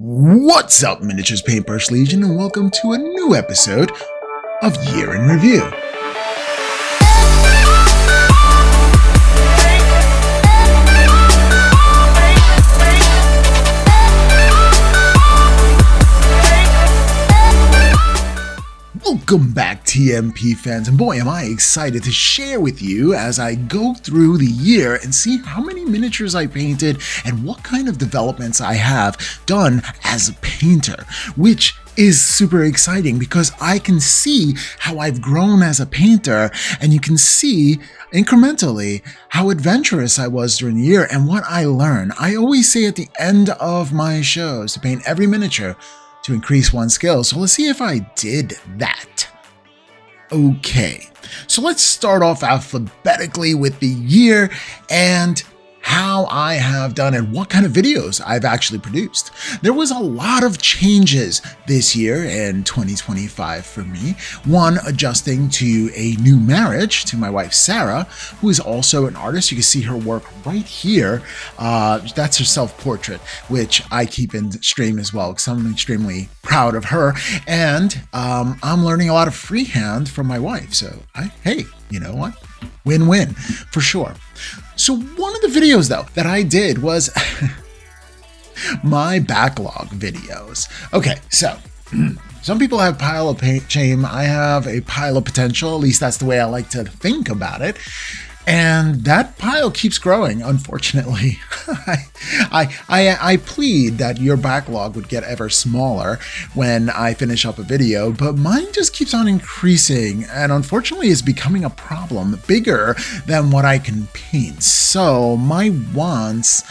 What's up, Miniatures Paintbrush Legion, and welcome to a new episode of Year in Review. Welcome back, TMP fans, and boy am I excited to share with you as I go through the year and see how many miniatures I painted and what kind of developments I have done as a painter, which is super exciting because I can see how I've grown as a painter, and you can see incrementally how adventurous I was during the year and what I learned. I always say at the end of my shows to paint every miniature to increase one's skill. So let's see if I did that. Okay, so let's start off alphabetically with the year and how I have done and what kind of videos I've actually produced. There was a lot of changes this year in 2025 for me. One, adjusting to a new marriage to my wife, Sarah, who is also an artist. You can see her work right here. That's her self-portrait, which I keep in stream as well, because I'm extremely proud of her. And I'm learning a lot of freehand from my wife. So hey, you know what? Win-win for sure. So one of the videos though that I did was my backlog videos. Okay, so some people have pile of shame. I have a pile of potential. At least that's the way I like to think about it. And that pile keeps growing, unfortunately. I plead that your backlog would get ever smaller when I finish up a video, but mine just keeps on increasing, and unfortunately is becoming a problem, bigger than what I can paint. So my wants,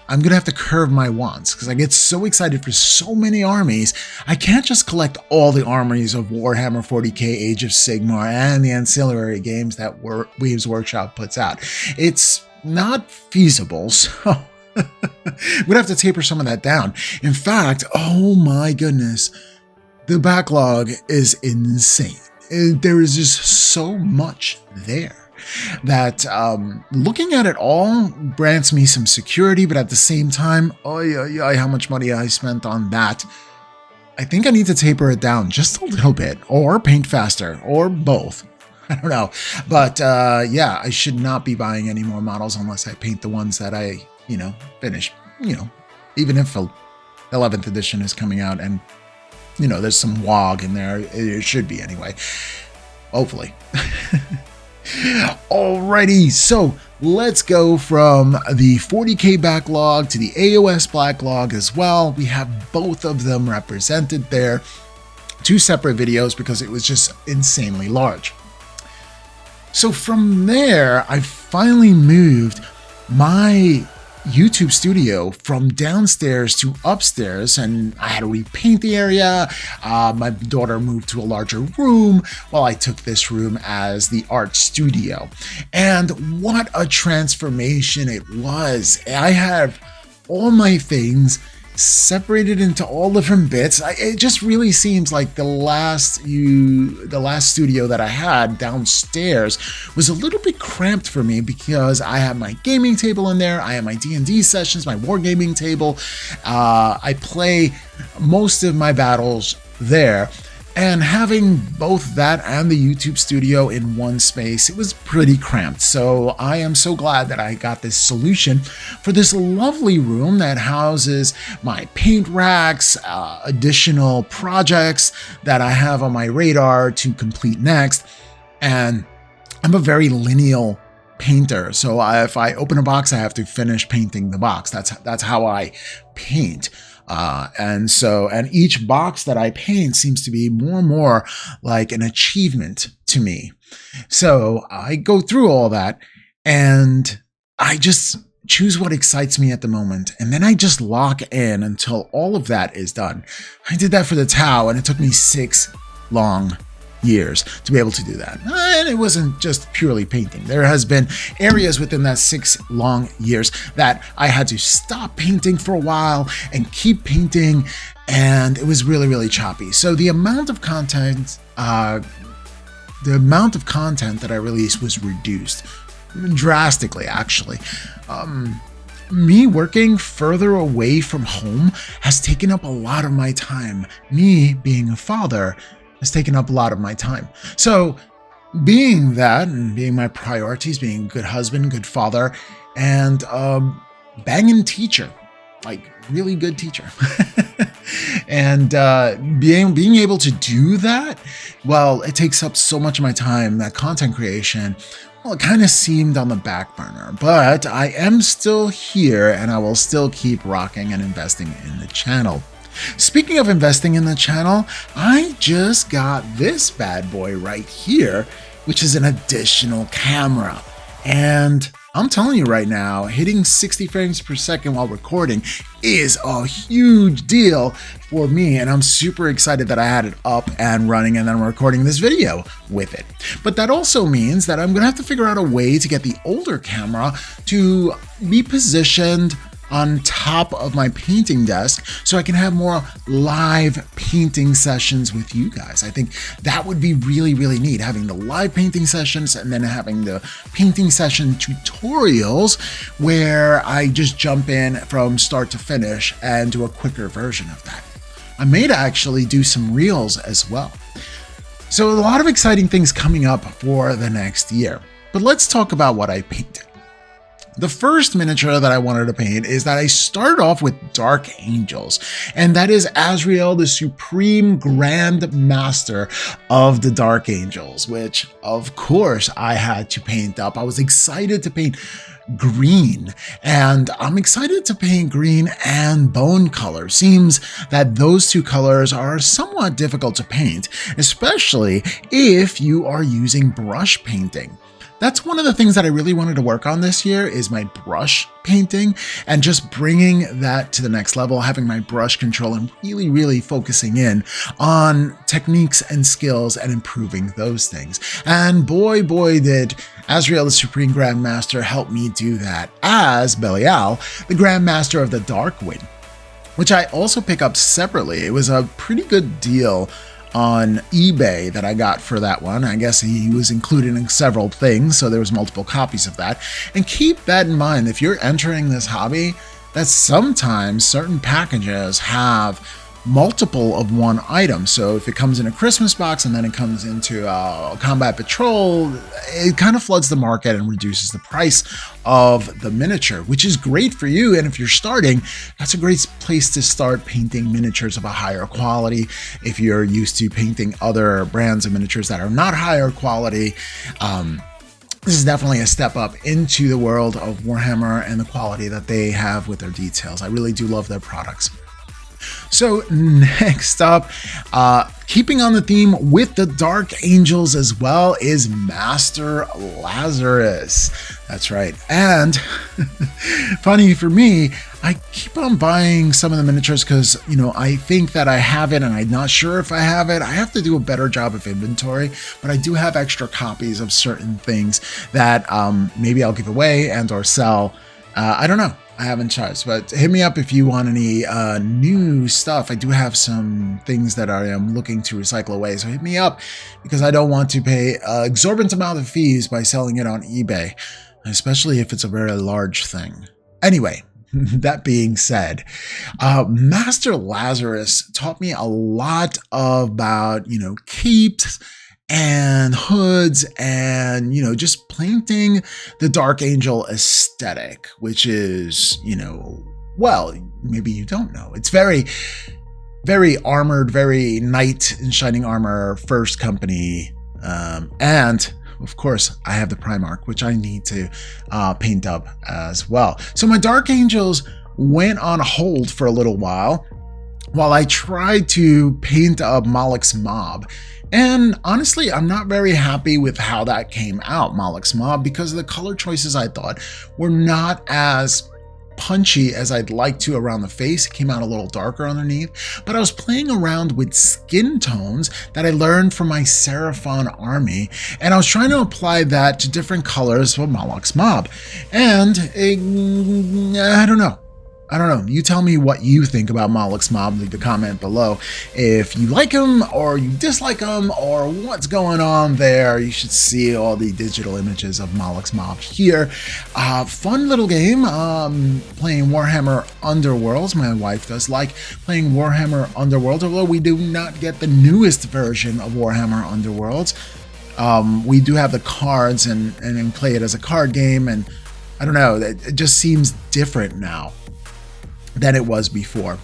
I'm gonna have to curve my wants because I get so excited for so many armies. I can't just collect all the armies of Warhammer 40k, Age of Sigmar, and the ancillary games that Waves Workshop puts out. It's not feasible, so we'd have to taper some of that down. In fact, oh my goodness, the backlog is insane. There is just so much there that looking at it all grants me some security, but at the same time, how much money I spent on that. I think I need to taper it down just a little bit, or paint faster, or both. I don't know, but yeah, I should not be buying any more models unless I paint the ones that I, finish. Even if 11th edition is coming out and there's some WOG in there, it should be anyway. Hopefully. Alrighty, so let's go from the 40k backlog to the AOS backlog as well. We have both of them represented there. Two separate videos because it was just insanely large. So from there, I finally moved my YouTube studio from downstairs to upstairs, and I had to repaint the area. My daughter moved to a larger room while I took this room as the art studio. And what a transformation it was. I have all my things separated into all different bits. It just really seems like the last studio that I had downstairs was a little bit cramped for me because I have my gaming table in there. I have my D&D sessions, my wargaming table. I play most of my battles there. And having both that and the YouTube studio in one space, it was pretty cramped. So I am so glad that I got this solution for this lovely room that houses my paint racks, additional projects that I have on my radar to complete next. And I'm a very lineal painter. So if I open a box, I have to finish painting the box. That's how I paint. And each box that I paint seems to be more and more like an achievement to me. So I go through all that and I just choose what excites me at the moment. And then I just lock in until all of that is done. I did that for the Tau, and it took me 6 long years to be able to do that. And it wasn't just purely painting. There has been areas within that 6 long years that I had to stop painting for a while and keep painting, and it was really, really choppy. So the amount of content that I released was reduced drastically, actually. me working further away from home has taken up a lot of my time. Me being a father has taken up a lot of my time. So being that and being my priorities, being a good husband, good father, and banging teacher, like really good teacher. And being able to do that, well, it takes up so much of my time, that content creation, well, it kind of seemed on the back burner, but I am still here and I will still keep rocking and investing in the channel. Speaking of investing in the channel, I just got this bad boy right here, which is an additional camera. And I'm telling you right now, hitting 60 frames per second while recording is a huge deal for me, and I'm super excited that I had it up and running and then I'm recording this video with it. But that also means that I'm gonna have to figure out a way to get the older camera to be positioned on top of my painting desk so I can have more live painting sessions with you guys. I think that would be really, really neat, having the live painting sessions and then having the painting session tutorials where I just jump in from start to finish and do a quicker version of that. I may actually do some reels as well. So a lot of exciting things coming up for the next year. But let's talk about what I painted. The first miniature that I wanted to paint is that I started off with Dark Angels, and that is Azrael, the Supreme Grand Master of the Dark Angels, which of course I had to paint up. I was excited to paint green, and I'm excited to paint green and bone color. Seems that those two colors are somewhat difficult to paint, especially if you are using brush painting. That's one of the things that I really wanted to work on this year is my brush painting and just bringing that to the next level, having my brush control and really, really focusing in on techniques and skills and improving those things. And boy, did Azrael, the Supreme Grand Master, help me do that as Belial, the Grand Master of the Dark Wind, which I also pick up separately. It was a pretty good deal on eBay that I got for that one. I guess he was included in several things, so there was multiple copies of that. And keep that in mind, if you're entering this hobby, that sometimes certain packages have multiple of one item. So if it comes in a Christmas box and then it comes into Combat Patrol, it kind of floods the market and reduces the price of the miniature, which is great for you. And if you're starting, that's a great place to start painting miniatures of a higher quality. If you're used to painting other brands of miniatures that are not higher quality, this is definitely a step up into the world of Warhammer and the quality that they have with their details. I really do love their products. So next up, keeping on the theme with the Dark Angels as well, is Master Lazarus. That's right. And funny for me, I keep on buying some of the miniatures because, you know, I think that I have it and I'm not sure if I have it. I have to do a better job of inventory, but I do have extra copies of certain things that maybe I'll give away and or sell. I don't know. I haven't charged, but hit me up if you want any new stuff. I do have some things that I am looking to recycle away, so hit me up because I don't want to pay an exorbitant amount of fees by selling it on eBay, especially if it's a very large thing. Anyway, that being said, Master Lazarus taught me a lot about, you know, capes and hoods and, you know, just painting the Dark Angel aesthetic, which is, you know, well, maybe you don't know. It's very, very armored, very knight in shining armor first company. And of course, I have the Primarch, which I need to paint up as well. So my Dark Angels went on hold for a little while I tried to paint up Moloch's Mob. And honestly, I'm not very happy with how that came out, Moloch's Mob, because the color choices I thought were not as punchy as I'd like to around the face. It came out a little darker underneath, but I was playing around with skin tones that I learned from my Seraphon army, and I was trying to apply that to different colors for Moloch's Mob. And I don't know. I don't know. You tell me what you think about Moloch's Mob. Leave a comment below. If you like him or you dislike him or what's going on there, you should see all the digital images of Moloch's Mob here. Fun little game. Playing Warhammer Underworlds. My wife does like playing Warhammer Underworlds, although we do not get the newest version of Warhammer Underworlds. We do have the cards and play it as a card game, and I don't know, it just seems different now than it was before.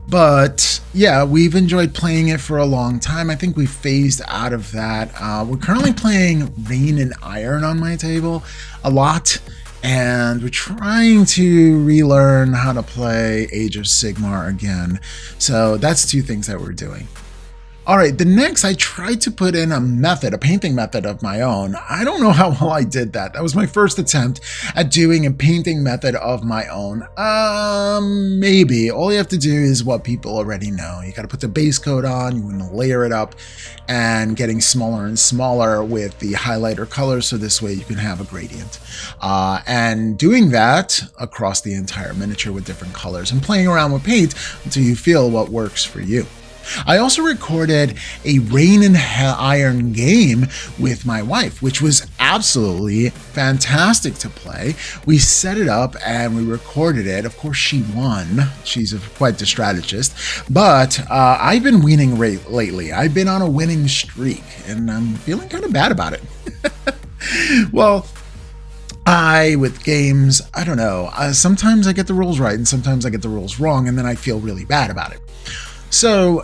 But yeah, we've enjoyed playing it for a long time. I think we phased out of that. We're currently playing Rain and Iron on my table a lot, and we're trying to relearn how to play Age of Sigmar again. So that's two things that we're doing. All right, the next, I tried to put in a painting method of my own. I don't know how well I did that. That was my first attempt at doing a painting method of my own. Maybe. All you have to do is what people already know. You got to put the base coat on, you want to layer it up, and getting smaller and smaller with the highlighter colors, so this way you can have a gradient. And doing that across the entire miniature with different colors and playing around with paint until you feel what works for you. I also recorded a Rain and Iron game with my wife, which was absolutely fantastic to play. We set it up and we recorded it. Of course, she won. She's quite the strategist. But I've been winning lately. I've been on a winning streak, and I'm feeling kind of bad about it. Well, with games, I don't know. Sometimes I get the rules right, and sometimes I get the rules wrong, and then I feel really bad about it. So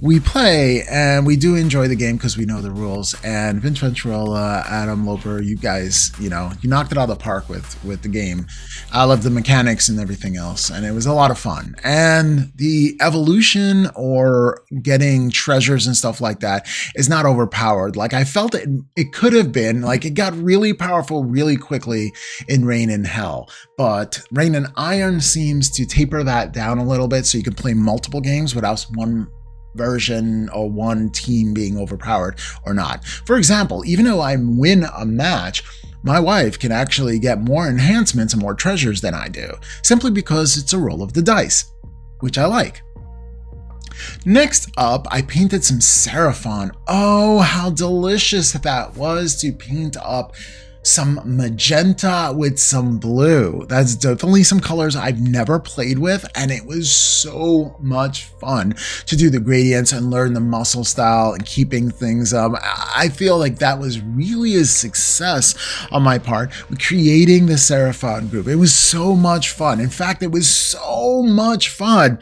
we play, and we do enjoy the game because we know the rules. And Vince Venturella, Adam Loper, you guys, you knocked it out of the park with the game. I love the mechanics and everything else, and it was a lot of fun. And the evolution or getting treasures and stuff like that is not overpowered. Like, I felt it could have been. Like, it got really powerful really quickly in Rain and Hell. But Rain and Iron seems to taper that down a little bit, so you can play multiple games without one version or one team being overpowered or not. For example, even though I win a match, my wife can actually get more enhancements and more treasures than I do, simply because it's a roll of the dice, which I like. Next up, I painted some Seraphon. Oh, how delicious that was to paint up some magenta with some blue. That's definitely some colors I've never played with, and it was so much fun to do the gradients and learn the muscle style and keeping things up. I feel like that was really a success on my part with creating the Seraphon group. It was so much fun. In fact, it was so much fun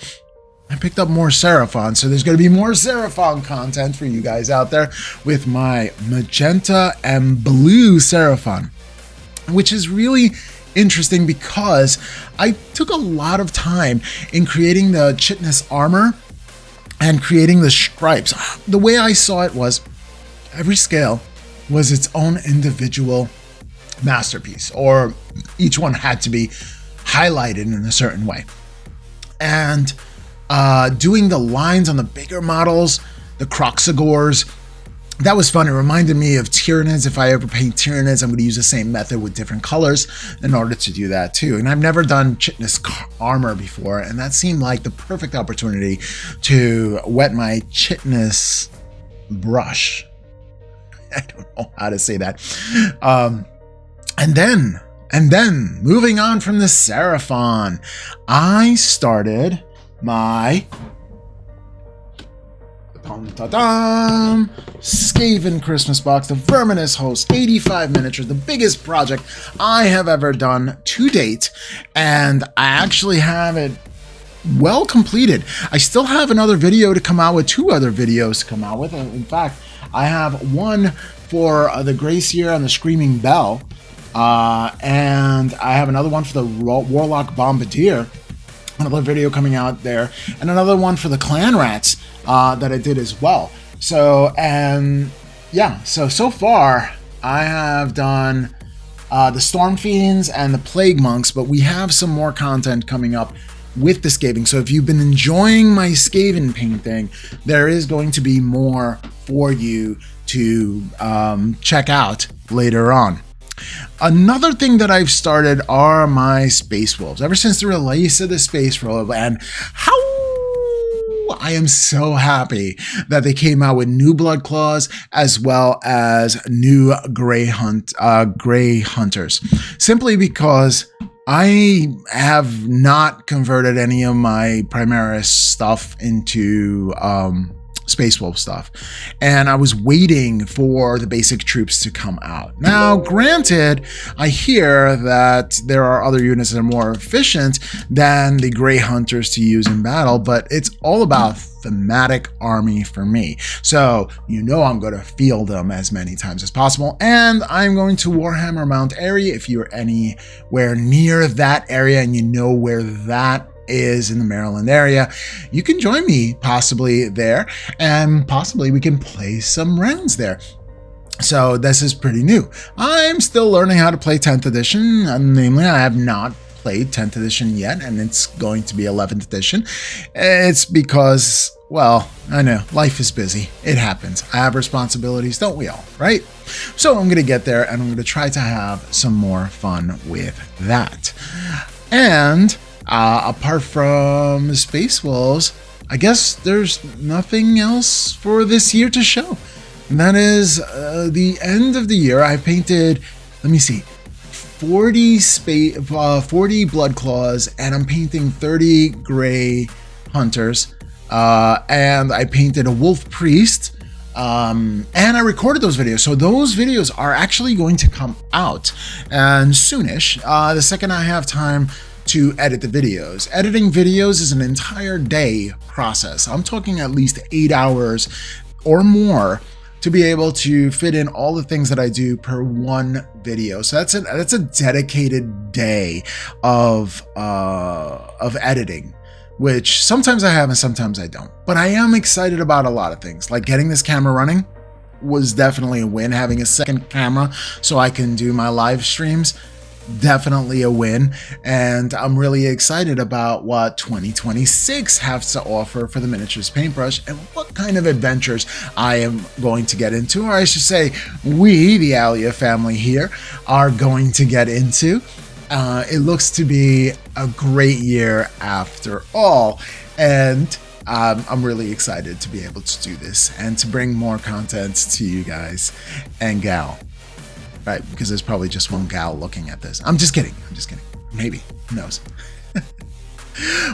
I picked up more Seraphon, so there's going to be more Seraphon content for you guys out there with my magenta and blue Seraphon, which is really interesting because I took a lot of time in creating the chitness armor and creating the stripes. The way I saw it was every scale was its own individual masterpiece, or each one had to be highlighted in a certain way. And doing the lines on the bigger models, the Croxagores, that was fun. It reminded me of Tyranids. If I ever paint Tyranids, I'm going to use the same method with different colors in order to do that too. And I've never done chitness armor before, and that seemed like the perfect opportunity to wet my chitness brush. I don't know how to say that. And then moving on from the Seraphon, I started my Skaven Christmas box, the Verminous Host 85 miniatures, the biggest project I have ever done to date, and I actually have it well completed. I still have another video to come out with, 2 other videos to come out with. In fact, I have one for the Gracier and the Screaming Bell, and I have another one for the Warlock Bombardier, another video coming out there, and another one for the Clan Rats that I did as well. So, and yeah, so far I have done the Storm Fiends and the Plague Monks, but we have some more content coming up with the Skaven. So if you've been enjoying my Skaven painting, there is going to be more for you to check out later on. Another thing that I've started are my Space Wolves. Ever since the release of the Space Wolf, and how I am so happy that they came out with new Blood Claws as well as new Grey Hunters. Simply because I have not converted any of my Primaris stuff into Space Wolf stuff, and I was waiting for the basic troops to come out. Now, granted, I hear that there are other units that are more efficient than the Grey Hunters to use in battle, but it's all about thematic army for me. So, you know, I'm going to field them as many times as possible, and I'm going to Warhammer Mount Airy. If you're anywhere near that area and you know where that is in the Maryland area, you can join me possibly there, and possibly we can play some rounds there. So this is pretty new. I'm still learning how to play 10th edition. Namely, I have not played 10th edition yet, and it's going to be 11th edition. It's because, well, I know life is busy. It happens. I have responsibilities, don't we all, right? So I'm going to get there, and I'm going to try to have some more fun with that. And apart from Space Wolves, I guess there's nothing else for this year to show. And that is the end of the year. I painted, let me see, 40 Blood Claws, and I'm painting 30 Grey Hunters. And I painted a Wolf Priest. And I recorded those videos. So those videos are actually going to come out and soonish. The second I have time to edit the videos. Editing videos is an entire day process. I'm talking at least 8 hours or more to be able to fit in all the things that I do per one video. So that's a dedicated day of editing, which sometimes I have and sometimes I don't. But I am excited about a lot of things, like getting this camera running was definitely a win. Having a second camera so I can do my live streams, definitely a win. And I'm really excited about what 2026 has to offer for the miniatures paintbrush and what kind of adventures I am going to get into, or I should say we, the Alia family here, are going to get into. It looks to be a great year after all, and I'm really excited to be able to do this and to bring more content to you guys and gal. Right, because there's probably just one gal looking at this. I'm just kidding. Maybe. Who knows?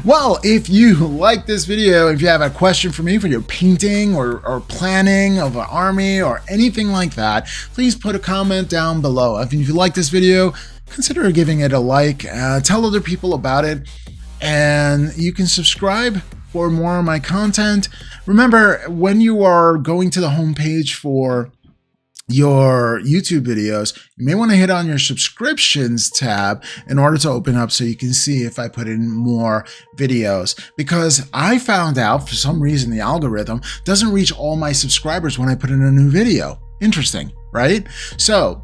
Well, if you like this video, if you have a question for me for your painting or planning of an army or anything like that, please put a comment down below. If you like this video, consider giving it a like. Tell other people about it. And you can subscribe for more of my content. Remember, when you are going to the homepage for your YouTube videos, you may want to hit on your subscriptions tab in order to open up so you can see if I put in more videos, because I found out for some reason the algorithm doesn't reach all my subscribers when I put in a new video. Interesting, right? So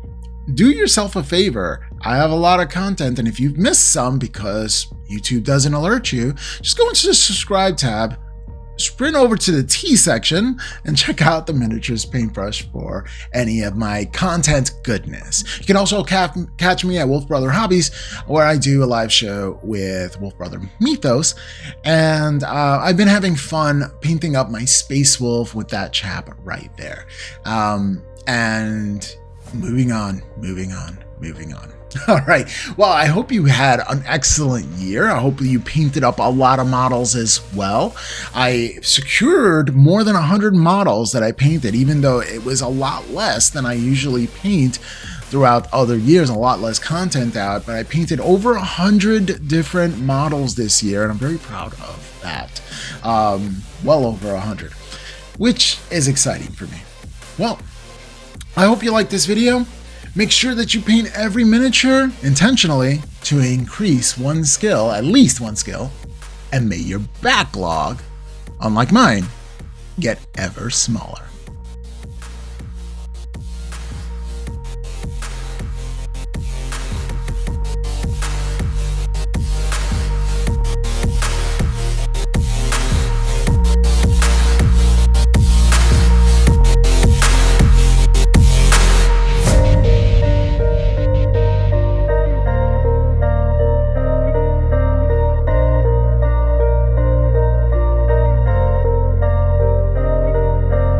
do yourself a favor. I have a lot of content, and if you've missed some because YouTube doesn't alert you, just go into the subscribe tab, sprint over to the T section, and check out the miniatures paintbrush for any of my content goodness. You can also catch me at Wolf Brother Hobbies, where I do a live show with Wolf Brother Mythos, and I've been having fun painting up my Space Wolf with that chap right there. And moving on. All right. Well, I hope you had an excellent year. I hope you painted up a lot of models as well. I secured more than 100 models that I painted, even though it was a lot less than I usually paint throughout other years, a lot less content out, but I painted over 100 different models this year, and I'm very proud of that. Well over 100, which is exciting for me. Well, I hope you liked this video. Make sure that you paint every miniature intentionally to increase one skill, at least one skill, and may your backlog, unlike mine, get ever smaller.